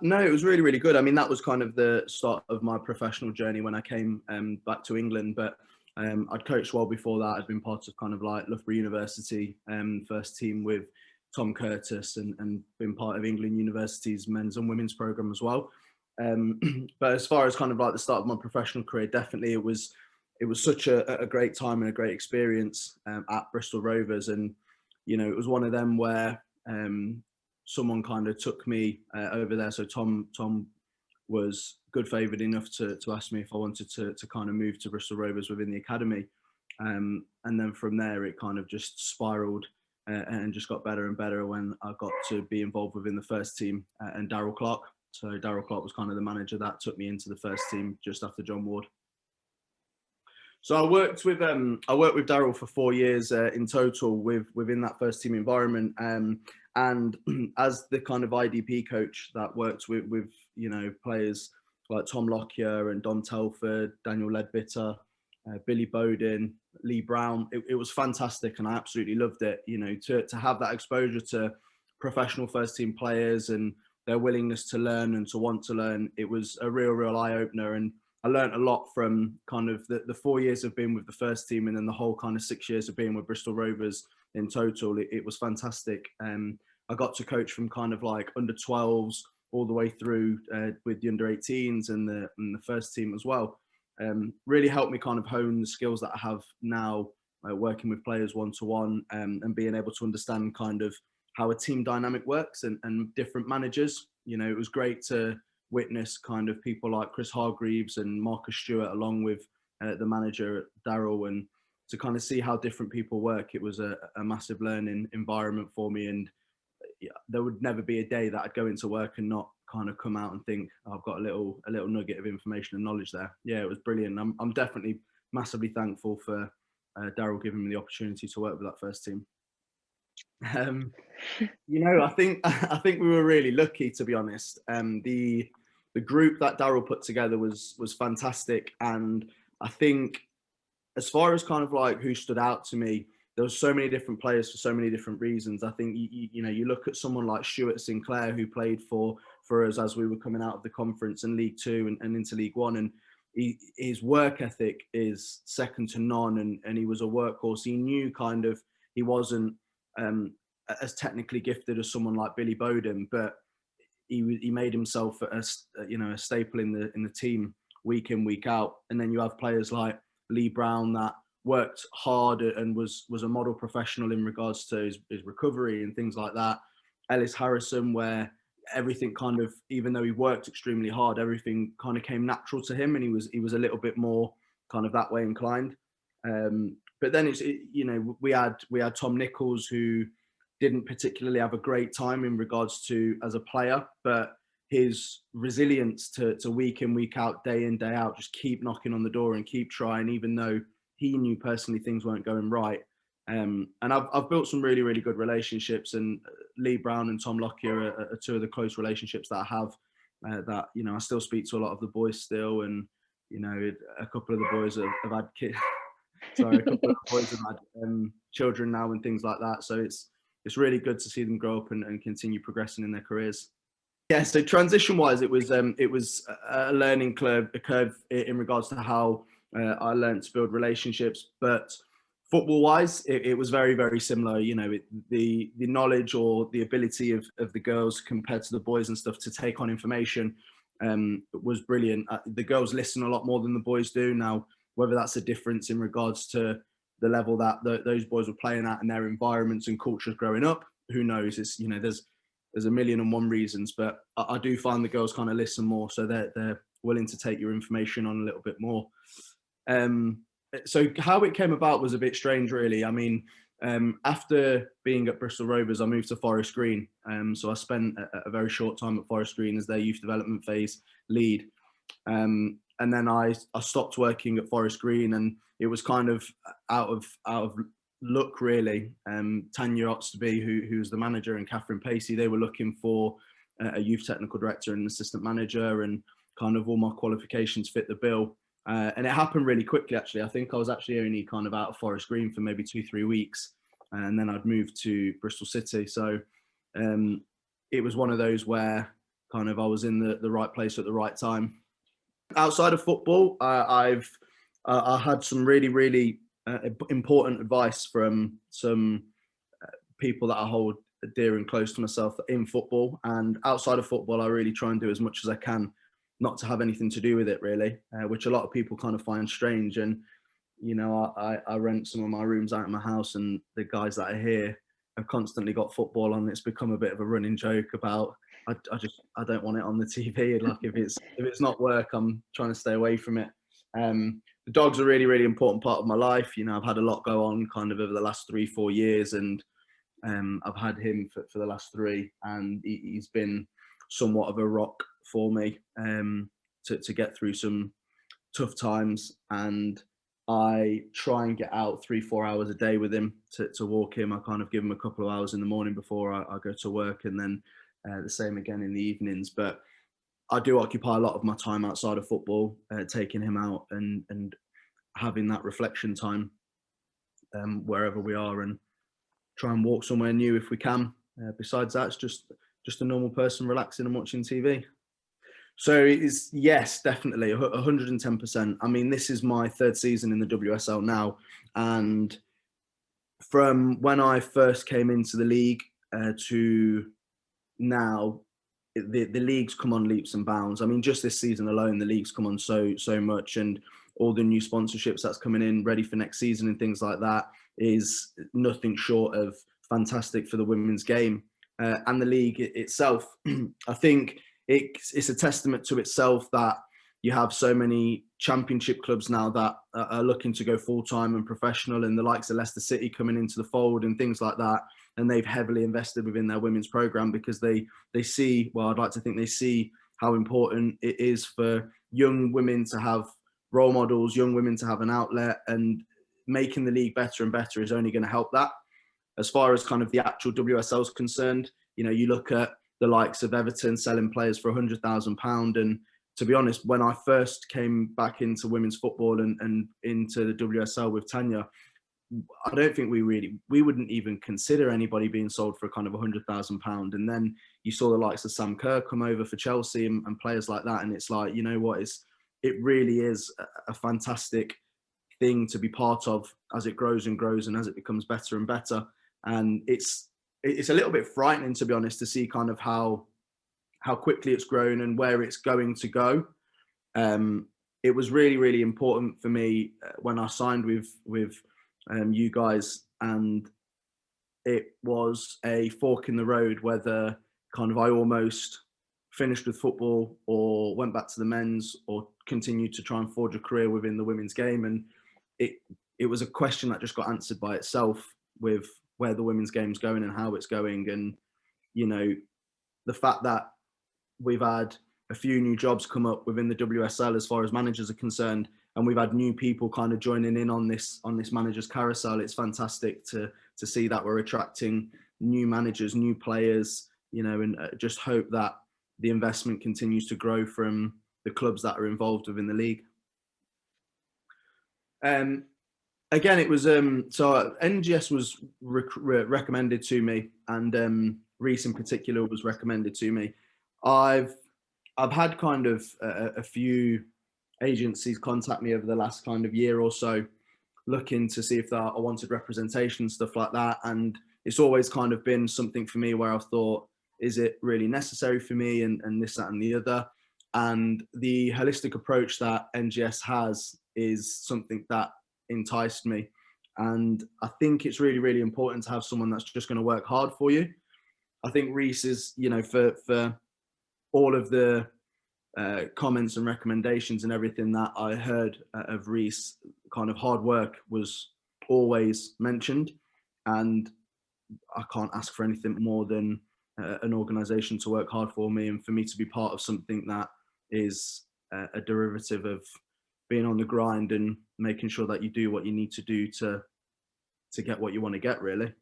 No, it was really, really good. I mean, that was kind of the start of my professional journey when I came back to England. But I'd coached well before that. I'd been part of kind of like Loughborough University first team with Tom Curtis and been part of England University's men's and women's program as well. But as far as kind of like the start of my professional career, definitely it was such a great time and a great experience at Bristol Rovers. And it was one of them where someone kind of took me over there. So Tom was good favoured enough to ask me if I wanted to kind of move to Bristol Rovers within the academy. And then from there, it kind of just spiraled and just got better and better when I got to be involved within the first team and Darrell Clark. So Darrell Clark was kind of the manager that took me into the first team just after John Ward. So I worked with Darrell for 4 years in total within that first team environment, and as the kind of IDP coach that worked with players like Tom Lockyer and Dom Telford, Daniel Ledbetter, Billy Bowden, Lee Brown. It was fantastic, and I absolutely loved it. To have that exposure to professional first team players and their willingness to learn and to want to learn, it was a real eye opener. And I learned a lot from kind of the 4 years of being with the first team, and then the whole kind of 6 years of being with Bristol Rovers in total. It was fantastic. I got to coach from kind of like under 12s all the way through with the under 18s and the first team as well. Really helped me kind of hone the skills that I have now, working with players one-to-one, and being able to understand kind of how a team dynamic works and different managers. It was great to witness kind of people like Chris Hargreaves and Marcus Stewart, along with the manager Darrell, and to kind of see how different people work. It was a massive learning environment for me, and there would never be a day that I'd go into work and not kind of come out and think, oh, I've got a little nugget of information and knowledge there. Yeah, it was brilliant. I'm definitely massively thankful for Darrell giving me the opportunity to work with that first team. I think we were really lucky, to be honest. The group that Darrell put together was fantastic, and I think as far as kind of like who stood out to me, there was so many different players for so many different reasons. I think you look at someone like Stuart Sinclair, who played for us as we were coming out of the conference in League Two and into League One, and his work ethic is second to none, and he was a workhorse. He knew kind of he wasn't as technically gifted as someone like Billy Bowden, but he made himself a staple in the team week in, week out. And then you have players like Lee Brown that worked hard and was a model professional in regards to his recovery and things like that. Ellis Harrison, where everything kind of, even though he worked extremely hard, everything kind of came natural to him, and he was a little bit more kind of that way inclined. But then we had Tom Nichols, who didn't particularly have a great time in regards to as a player, but his resilience to week in, week out, day in, day out, just keep knocking on the door and keep trying, even though he knew personally things weren't going right. And I've built some really, really good relationships, and Lee Brown and Tom Lockyer are two of the close relationships that I have, that, I still speak to a lot of the boys still, and, a couple of the boys have had kids. Sorry, a couple of the boys have had children now and things like that. So it's really good to see them grow up and continue progressing in their careers. Yeah, so transition-wise, it was a learning curve in regards to how I learned to build relationships. But football-wise, it was very, very similar. The knowledge or the ability of the girls compared to the boys and stuff to take on information was brilliant. The girls listen a lot more than the boys do now. Whether that's a difference in regards to the level that those boys were playing at and their environments and cultures growing up, who knows? It's there's a million and one reasons, but I do find the girls kind of listen more, so they're willing to take your information on a little bit more. So how it came about was a bit strange, really. I mean, after being at Bristol Rovers, I moved to Forest Green. So I spent a very short time at Forest Green as their youth development phase lead. And then I stopped working at Forest Green, and it was kind of out of luck, really. Tanya Oxtoby, who was the manager, and Catherine Pacey, they were looking for a youth technical director and an assistant manager, and kind of all my qualifications fit the bill. And it happened really quickly, actually. I think I was actually only kind of out of Forest Green for maybe 2-3 weeks, and then I'd moved to Bristol City. So it was one of those where kind of I was in the right place at the right time. Outside of football, I had some really important advice from some people that I hold dear and close to myself in football. And outside of football, I really try and do as much as I can not to have anything to do with it, really, which a lot of people kind of find strange. And I rent some of my rooms out in my house, and the guys that are here have constantly got football on. It's become a bit of a running joke about I don't want it on the TV. Like if it's not work, I'm trying to stay away from it. The dog's a really important part of my life. I've had a lot go on kind of over the last 3-4 years, and I've had him for the last 3, and he's been somewhat of a rock for me to get through some tough times. And I try and get out 3-4 hours a day with him to walk him. I kind of give him a couple of hours in the morning before I go to work, and then the same again in the evenings. But I do occupy a lot of my time outside of football, taking him out and having that reflection time wherever we are, and try and walk somewhere new if we can. Besides that, it's just a normal person relaxing and watching TV. So it is, yes, definitely 110%. I mean, this is my 3rd season in the WSL now, and from when I first came into the league to now, the league's come on leaps and bounds. I mean, just this season alone, the league's come on so much, and all the new sponsorships that's coming in, ready for next season and things like that, is nothing short of fantastic for the women's game and the league itself. I think it's a testament to itself that you have so many championship clubs now that are looking to go full-time and professional, and the likes of Leicester City coming into the fold and things like that. And they've heavily invested within their women's program because they see, well, I'd like to think they see how important it is for young women to have role models, young women to have an outlet, and making the league better and better is only going to help that. As far as kind of the actual WSL is concerned, you look at the likes of Everton selling players for £100,000. And to be honest, when I first came back into women's football and into the WSL with Tanya, I don't think we wouldn't even consider anybody being sold for kind of £100,000. And then you saw the likes of Sam Kerr come over for Chelsea and players like that. And it's like, you know what, it really is a fantastic thing to be part of as it grows and grows and as it becomes better and better. And it's a little bit frightening, to be honest, to see kind of how quickly it's grown and where it's going to go. It was really important for me when I signed with you guys, and it was a fork in the road whether kind of I almost finished with football or went back to the men's or continued to try and forge a career within the women's game. And it was a question that just got answered by itself with where the women's game's going and how it's going. And the fact that we've had a few new jobs come up within the WSL as far as managers are concerned, and we've had new people kind of joining in on this managers carousel. It's fantastic to see that we're attracting new managers, new players, and just hope that the investment continues to grow from the clubs that are involved within the league. Again, it was so NGS was recommended to me, and Reece in particular was recommended to me. I've had kind of a few agencies contact me over the last kind of year or so, looking to see if I wanted representation, stuff like that. And it's always kind of been something for me where I've thought, is it really necessary for me, and this, that, and the other. And the holistic approach that NGS has is something that enticed me. And I think it's really important to have someone that's just going to work hard for you. I think Reece is, for all of the comments and recommendations and everything that I heard of Reece, kind of hard work was always mentioned. And I can't ask for anything more than an organisation to work hard for me, and for me to be part of something that is a derivative of being on the grind and making sure that you do what you need to do to get what you want to get, really.